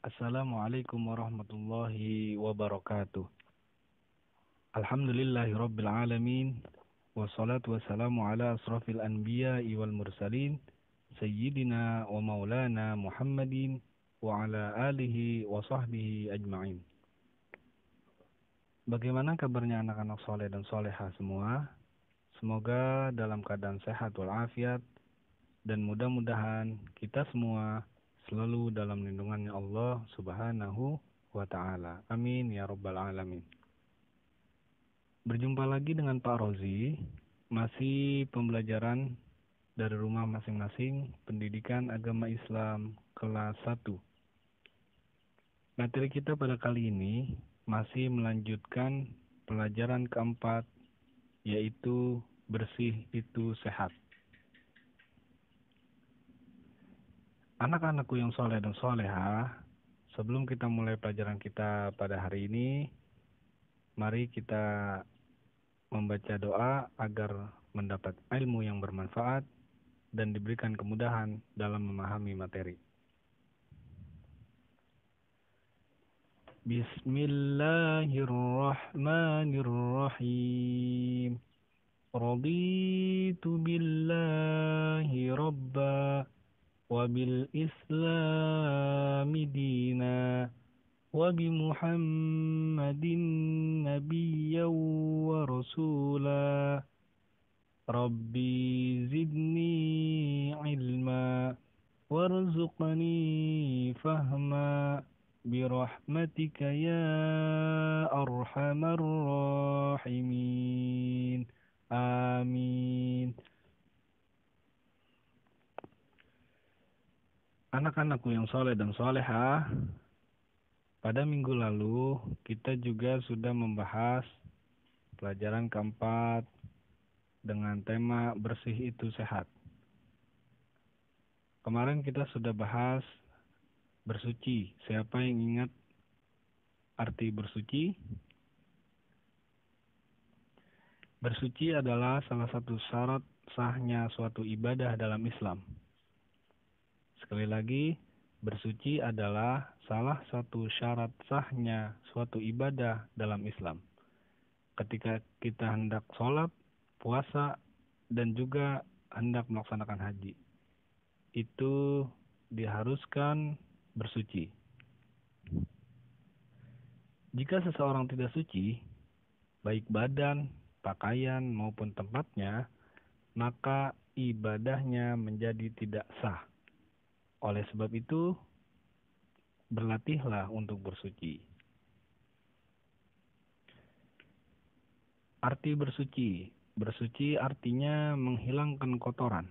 Assalamualaikum warahmatullahi wabarakatuh. Alhamdulillahirabbil alamin. Wassalatu wassalamu ala asrafil anbiya'i wal mursalin sayyidina wa maulana Muhammadin wa ala alihi wa sahbihi ajma'in. Bagaimana kabarnya anak-anak soleh dan soleha semua? Semoga dalam keadaan sehat walafiat dan mudah-mudahan kita semua selalu dalam lindungannya Allah Subhanahu wa ta'ala. Amin ya rabbal alamin. Berjumpa lagi dengan Pak Rozi, masih pembelajaran dari rumah masing-masing, pendidikan agama Islam kelas 1. Materi kita pada kali ini masih melanjutkan pelajaran keempat, yaitu bersih itu sehat. Anak-anakku yang soleh dan soleha, sebelum kita mulai pelajaran kita pada hari ini, mari kita membaca doa agar mendapat ilmu yang bermanfaat dan diberikan kemudahan dalam memahami materi. Bismillahirrahmanirrahim. Raditu billahi rabba wa bil islami dina wa bi Muhammadin nabiyyan wa rasula. Rabbi zidni ilma warzuqni fahma birahmatika ya arhamar rahimin. Amin. Anak-anakku yang soleh dan soleha, pada minggu lalu kita juga sudah membahas pelajaran keempat dengan tema bersih itu sehat. Kemarin kita sudah bahas bersuci. Siapa yang ingat arti bersuci? Bersuci adalah salah satu syarat sahnya suatu ibadah dalam Islam. Sekali lagi, bersuci adalah salah satu syarat sahnya suatu ibadah dalam Islam. Ketika kita hendak sholat, puasa, dan juga hendak melaksanakan haji, itu diharuskan bersuci. Jika seseorang tidak suci, baik badan, pakaian, maupun tempatnya, maka ibadahnya menjadi tidak sah. Oleh sebab itu, berlatihlah untuk bersuci. Arti bersuci. Bersuci artinya menghilangkan kotoran.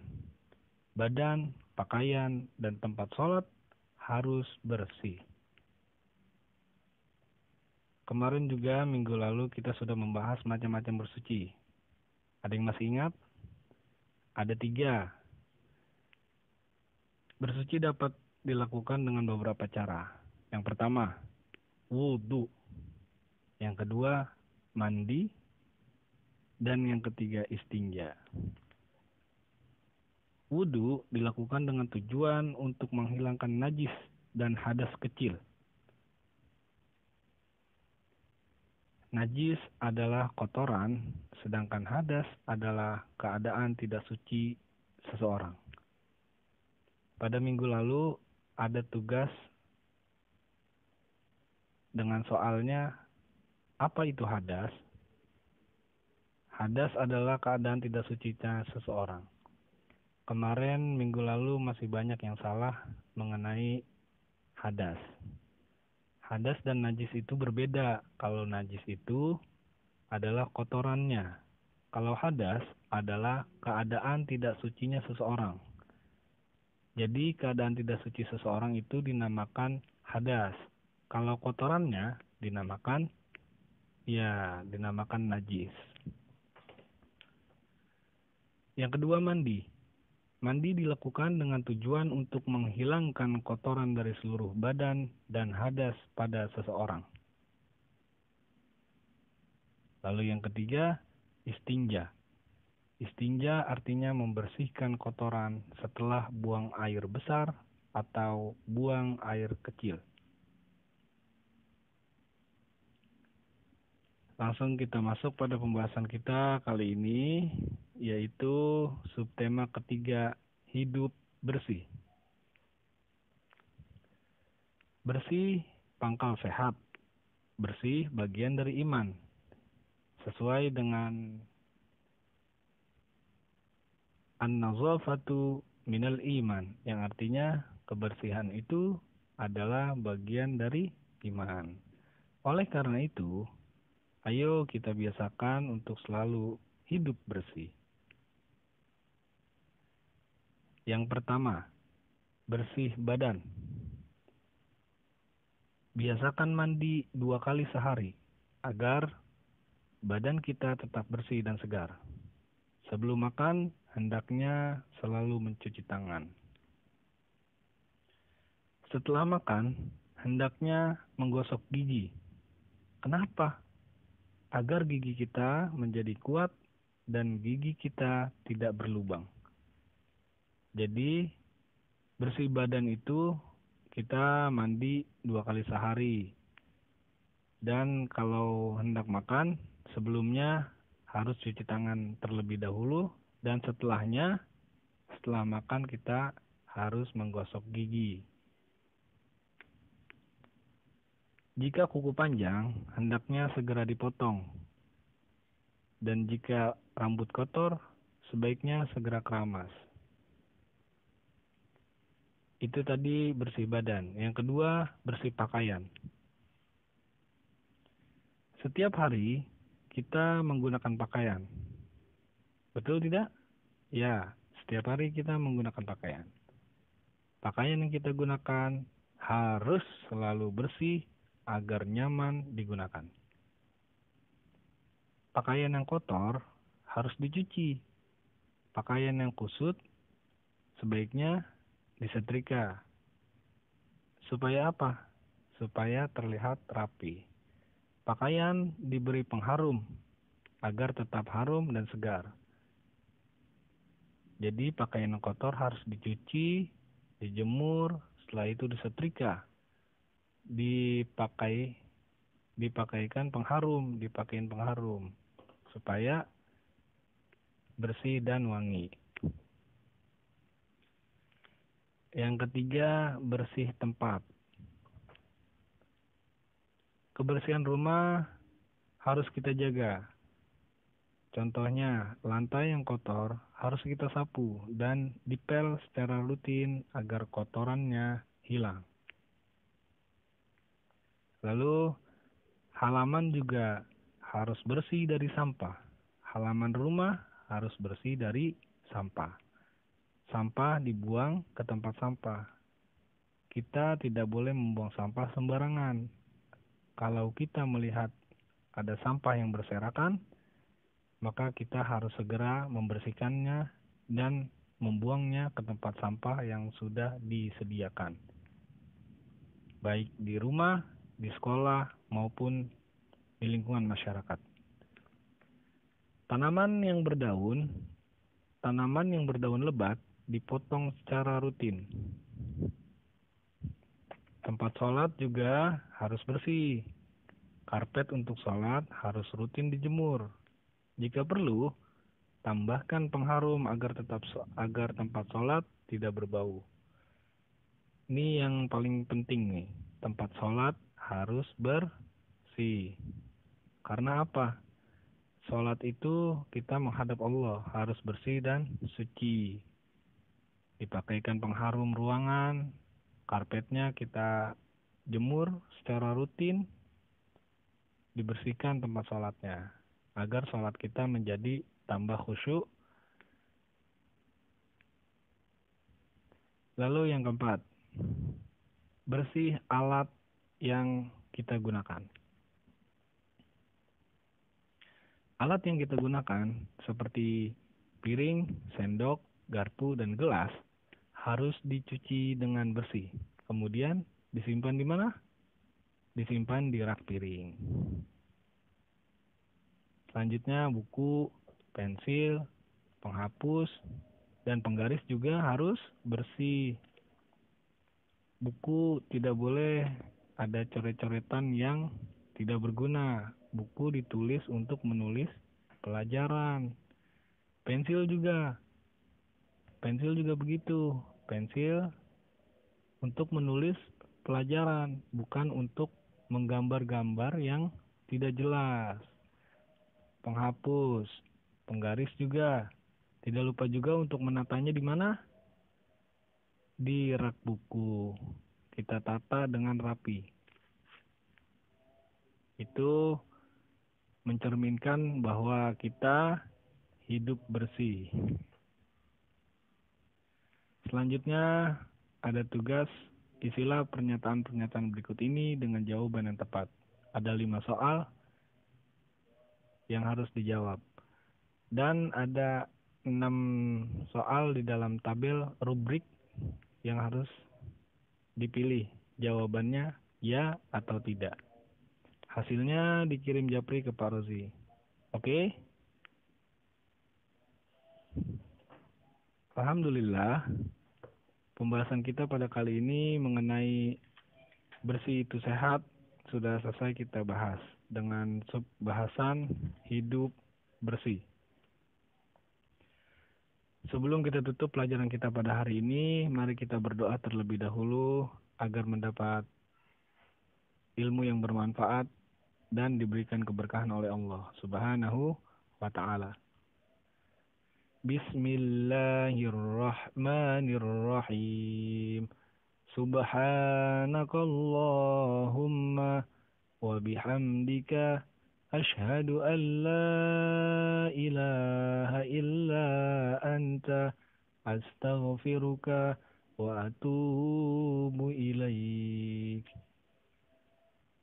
Badan, pakaian, dan tempat sholat harus bersih. Kemarin juga minggu lalu kita sudah membahas macam-macam bersuci. Ada yang masih ingat? Ada 3. Bersuci dapat dilakukan dengan beberapa cara. Yang pertama, wudhu. Yang kedua, mandi. Dan yang ketiga, istinja. Wudhu dilakukan dengan tujuan untuk menghilangkan najis dan hadas kecil. Najis adalah kotoran, sedangkan hadas adalah keadaan tidak suci seseorang. Pada minggu lalu ada tugas dengan soalnya, apa itu hadas? Hadas adalah keadaan tidak sucinya seseorang. Kemarin minggu lalu masih banyak yang salah mengenai hadas. Hadas dan najis itu berbeda. Kalau najis itu adalah kotorannya. Kalau hadas adalah keadaan tidak sucinya seseorang. Jadi keadaan tidak suci seseorang itu dinamakan hadas. Kalau kotorannya dinamakan najis. Yang kedua, mandi. Mandi dilakukan dengan tujuan untuk menghilangkan kotoran dari seluruh badan dan hadas pada seseorang. Lalu yang ketiga, istinja. Istinja artinya membersihkan kotoran setelah buang air besar atau buang air kecil. Langsung kita masuk pada pembahasan kita kali ini, yaitu subtema ketiga, hidup bersih. Bersih pangkal sehat, bersih bagian dari iman. Sesuai dengan an-nazafatu minal iman, yang artinya kebersihan itu adalah bagian dari iman. Oleh karena itu, ayo kita biasakan untuk selalu hidup bersih. Yang pertama, bersih badan. Biasakan mandi 2 kali sehari agar badan kita tetap bersih dan segar. Sebelum makan, hendaknya selalu mencuci tangan. Setelah makan, hendaknya menggosok gigi. Kenapa? Agar gigi kita menjadi kuat dan gigi kita tidak berlubang. Jadi, bersih badan itu kita mandi 2 kali sehari. Dan kalau hendak makan, sebelumnya harus cuci tangan terlebih dahulu. Dan setelah makan kita harus menggosok gigi. Jika kuku panjang, hendaknya segera dipotong. Dan jika rambut kotor, sebaiknya segera keramas. Itu tadi bersih badan. Yang kedua, bersih pakaian. Setiap hari kita menggunakan pakaian. Betul tidak? Ya, setiap hari kita menggunakan pakaian. Pakaian yang kita gunakan harus selalu bersih agar nyaman digunakan. Pakaian yang kotor harus dicuci. Pakaian yang kusut sebaiknya disetrika. Supaya apa? Supaya terlihat rapi. Pakaian diberi pengharum agar tetap harum dan segar. Jadi pakaian yang kotor harus dicuci, dijemur, setelah itu disetrika. Dipakaikan pengharum supaya bersih dan wangi. Yang ketiga, bersih tempat. Kebersihan rumah harus kita jaga. Contohnya, lantai yang kotor harus kita sapu dan dipel secara rutin agar kotorannya hilang. Lalu, halaman juga harus bersih dari sampah. Halaman rumah harus bersih dari sampah. Sampah dibuang ke tempat sampah. Kita tidak boleh membuang sampah sembarangan. Kalau kita melihat ada sampah yang berserakan, maka kita harus segera membersihkannya dan membuangnya ke tempat sampah yang sudah disediakan. Baik di rumah, di sekolah, maupun di lingkungan masyarakat. Tanaman yang berdaun lebat dipotong secara rutin. Tempat sholat juga harus bersih. Karpet untuk sholat harus rutin dijemur. Jika perlu, tambahkan pengharum agar tempat sholat tidak berbau. Ini yang paling penting nih. Tempat sholat harus bersih. Karena apa? Sholat itu kita menghadap Allah, harus bersih dan suci. Dipakaikan pengharum ruangan, karpetnya kita jemur secara rutin, dibersihkan tempat sholatnya, agar sholat kita menjadi tambah khusyuk. Lalu yang keempat, bersih alat yang kita gunakan. Alat yang kita gunakan seperti piring, sendok, garpu, dan gelas harus dicuci dengan bersih. Kemudian disimpan di mana? Disimpan di rak piring. Selanjutnya buku, pensil, penghapus, dan penggaris juga harus bersih. Buku tidak boleh ada coret-coretan yang tidak berguna. buku ditulis untuk menulis pelajaran. Pensil juga begitu. Pensil untuk menulis pelajaran, bukan untuk menggambar-gambar yang tidak jelas. Penghapus, penggaris juga. Tidak lupa juga untuk menatanya di mana? Di rak buku. Kita tata dengan rapi. Itu mencerminkan bahwa kita hidup bersih. Selanjutnya ada tugas, isilah pernyataan-pernyataan berikut ini dengan jawaban yang tepat. Ada 5 soal yang harus dijawab. Dan ada 6 soal di dalam tabel rubrik yang harus dipilih. Jawabannya ya atau tidak. Hasilnya dikirim Japri ke Pak Rozi. Oke? Alhamdulillah, pembahasan kita pada kali ini mengenai bersih itu sehat sudah selesai kita bahas dengan subbahasan hidup bersih. Sebelum kita tutup pelajaran kita pada hari ini, mari kita berdoa terlebih dahulu agar mendapat ilmu yang bermanfaat dan diberikan keberkahan oleh Allah Subhanahu wa ta'ala. Bismillahirrahmanirrahim. Subhanakallahumma wa bihamdika asyhadu an la ilaha illa anta astaghfiruka wa atubu ilaik.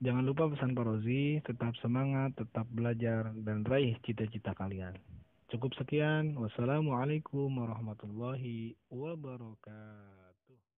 Jangan lupa pesan Pak Rozi, tetap semangat, tetap belajar, dan raih cita-cita kalian. Cukup sekian. Wassalamualaikum warahmatullahi wabarakatuh.